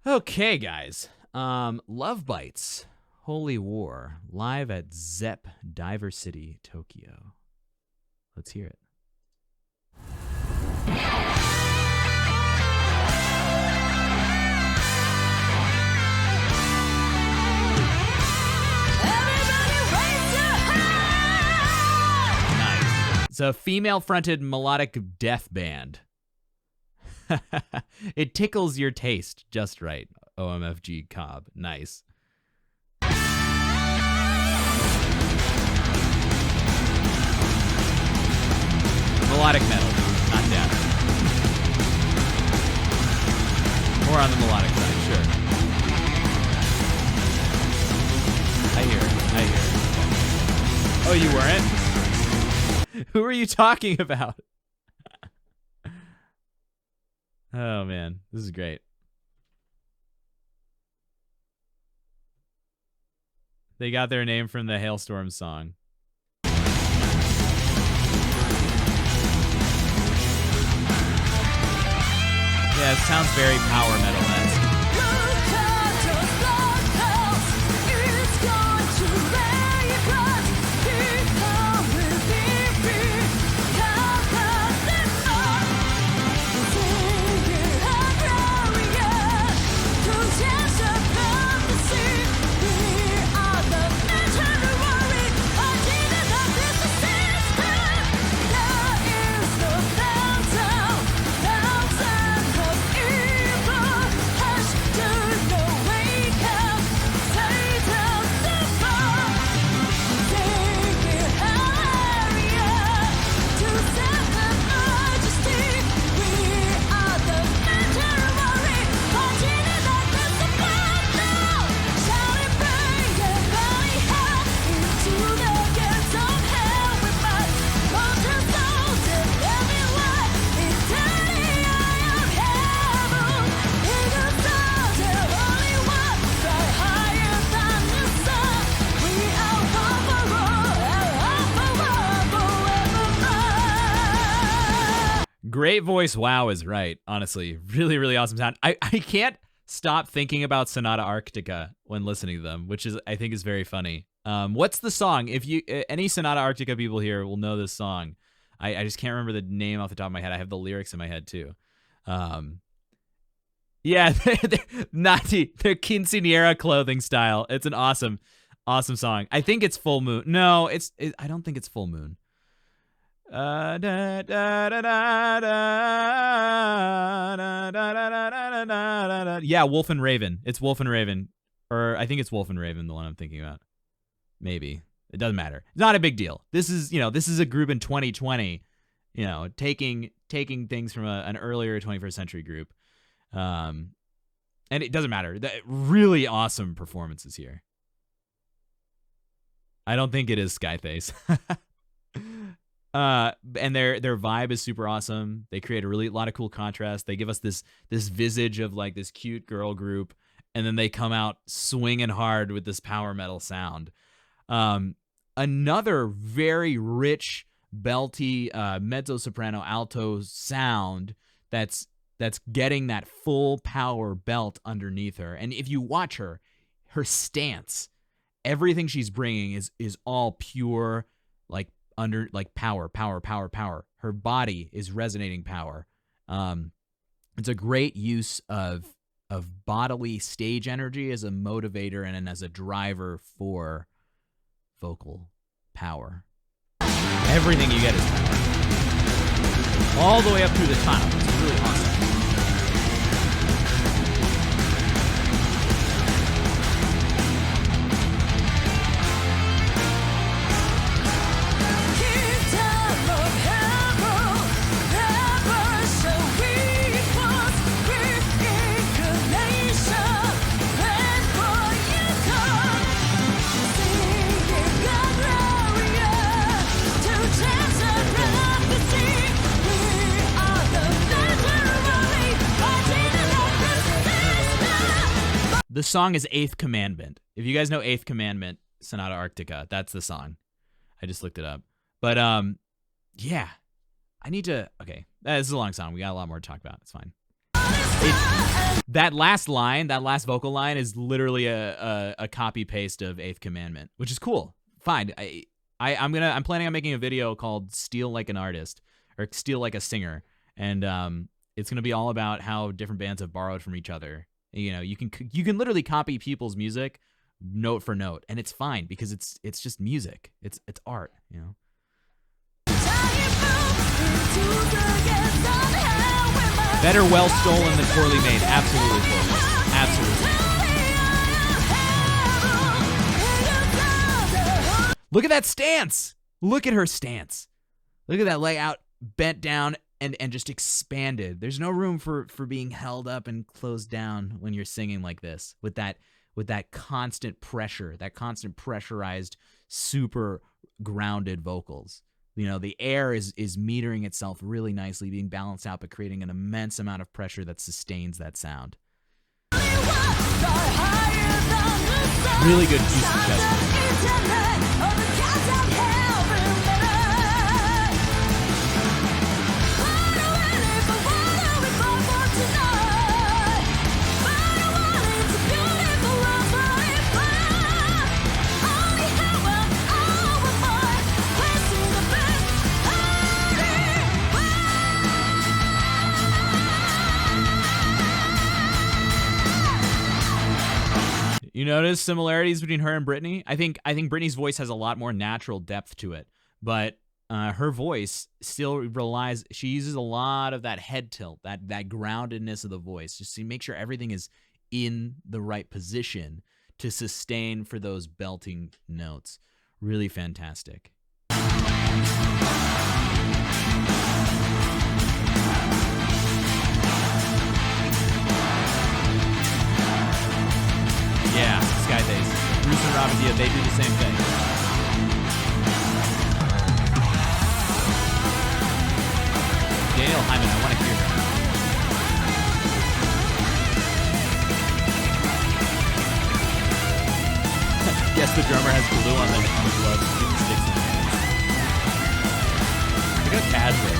Okay, guys. Love Bites, Holy War, live at Zepp Diver City, Tokyo. Let's hear it. Nice. It's a female-fronted melodic death band. It tickles your taste just right. OMFG Cobb. Nice. Melodic metal, not death. More on the melodic side, sure. I hear it. Oh, you weren't? Who are you talking about? Oh, man. This is great. They got their name from the Hailstorm song. Yeah, it sounds very power metal-esque. Great voice. Wow is right. Honestly, really, really awesome sound. I can't stop thinking about Sonata Arctica when listening to them, which is I think is very funny. What's the song? If you any Sonata Arctica people here will know this song. I just can't remember the name off the top of my head. I have the lyrics in my head too. Yeah, Nati, their quinceañera clothing style. It's an awesome song. I think it's Full Moon. No, I don't think it's Full Moon. Yeah, Wolf and Raven. It's Wolf and Raven. Or I think it's Wolf and Raven, the one I'm thinking about. Maybe. It doesn't matter. It's not a big deal. This is a group in 2020, taking things from an earlier 21st century group. And it doesn't matter. Really awesome performances here. I don't think it is Skyface. And their vibe is super awesome. They create a lot of cool contrast. They give us this visage of like this cute girl group, and then they come out swinging hard with this power metal sound. Another very rich, belty, mezzo soprano, alto sound that's getting that full power belt underneath her. And if you watch her stance, everything she's bringing is all pure, power. Her body is resonating power. It's a great use of bodily stage energy as a motivator and as a driver for vocal power. Everything you get is power. All the way up through the top. It's really awesome. The song is Eighth Commandment. If you guys know Eighth Commandment, Sonata Arctica, that's the song. I just looked it up. But, yeah. I need to... Okay. This is a long song. We got a lot more to talk about. It's fine. That last line, that last vocal line is literally a copy paste of Eighth Commandment, which is cool. Fine. I'm planning on making a video called Steal Like an Artist or Steal Like a Singer. And it's going to be all about how different bands have borrowed from each other. You know, you can literally copy people's music note for note, and it's fine because it's just music. It's art, you know. Better well stolen than poorly made. Absolutely, Corbin. Absolutely. Look at that stance. Look at her stance. Look at that layout, bent down and just expanded. There's no room for being held up and closed down when you're singing like this with that constant pressure, that constant pressurized, super grounded vocals. You know, the air is metering itself really nicely, being balanced out, but creating an immense amount of pressure that sustains that sound. Really good juicy chest. You notice similarities between her and Britney? I think Britney's voice has a lot more natural depth to it, but her voice still relies. She uses a lot of that head tilt, that groundedness of the voice, just to make sure everything is in the right position to sustain for those belting notes. Really fantastic. Yeah, Skyface. Bruce and Robin Dia, they do the same thing. Daniel Hyman, I want to hear that. Guess the drummer has glue on the gloves. Sticks in the hands. Look how casual.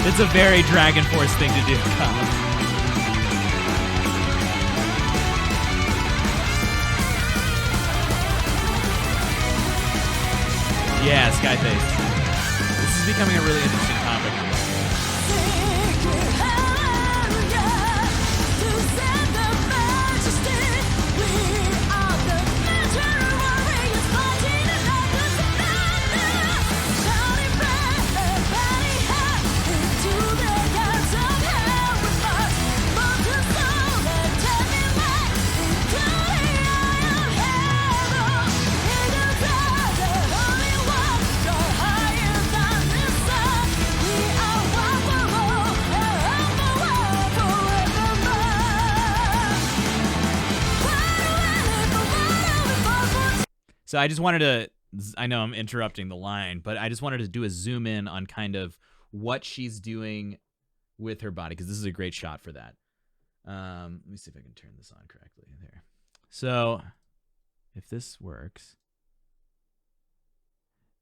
It's a very Dragon Force thing to do, Kyle. Yeah, Skyface. This is becoming a really interesting topic. So I just wanted to, I know I'm interrupting the line, but I just wanted to do a zoom in on kind of what she's doing with her body, because this is a great shot for that. Let me see if I can turn this on correctly there. So if this works,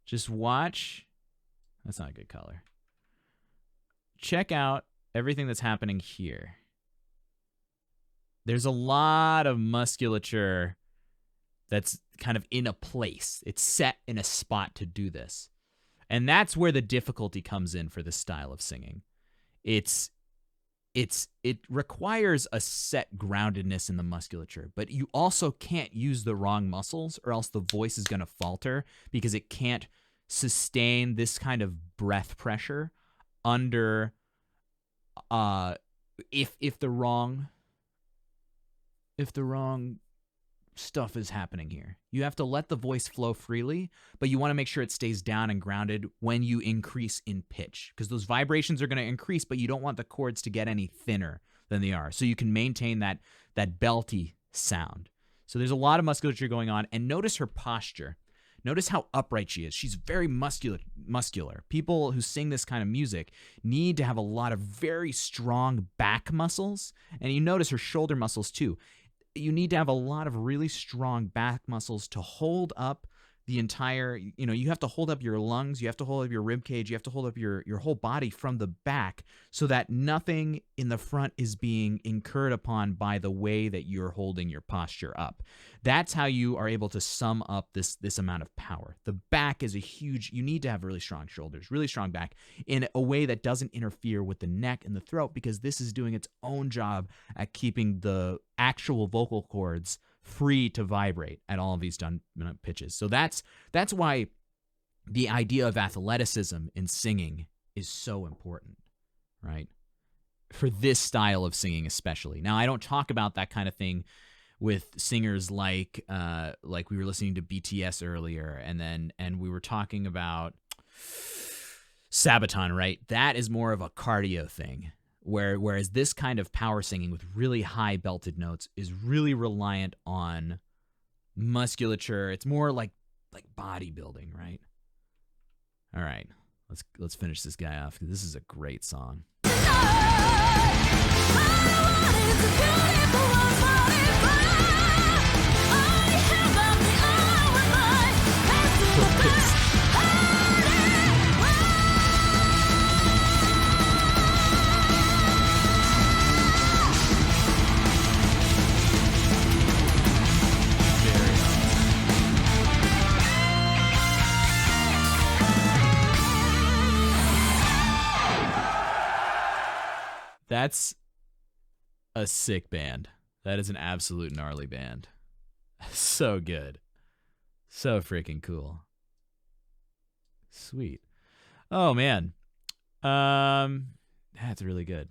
just watch. That's not a good color. Check out everything that's happening here. There's a lot of musculature that's kind of in a place. It's set in a spot to do this. And that's where the difficulty comes in for this style of singing. It requires a set groundedness in the musculature, but you also can't use the wrong muscles or else the voice is going to falter because it can't sustain this kind of breath pressure under if the wrong stuff is happening here. You have to let the voice flow freely, but you want to make sure it stays down and grounded when you increase in pitch, because those vibrations are going to increase, but you don't want the chords to get any thinner than they are. So you can maintain that belty sound. So there's a lot of musculature going on, and notice her posture. Notice how upright she is. She's very muscular. People who sing this kind of music need to have a lot of very strong back muscles, and you notice her shoulder muscles too. You need to have a lot of really strong back muscles to hold up the entire, you have to hold up your lungs, you have to hold up your rib cage, you have to hold up your whole body from the back so that nothing in the front is being incurred upon by the way that you're holding your posture up. That's how you are able to sum up this amount of power. The back is you need to have really strong shoulders, really strong back in a way that doesn't interfere with the neck and the throat, because this is doing its own job at keeping the actual vocal cords free to vibrate at all of these dominant pitches. So that's why the idea of athleticism in singing is so important, right? For this style of singing especially. Now, I don't talk about that kind of thing with singers like we were listening to BTS earlier, and we were talking about Sabaton, right? That is more of a cardio thing. Whereas this kind of power singing with really high belted notes is really reliant on musculature. It's more like bodybuilding, right? All right, let's finish this guy off, because this is a great song. That's a sick band. That is an absolute gnarly band. So good. So freaking cool. Sweet. Oh, man. That's really good.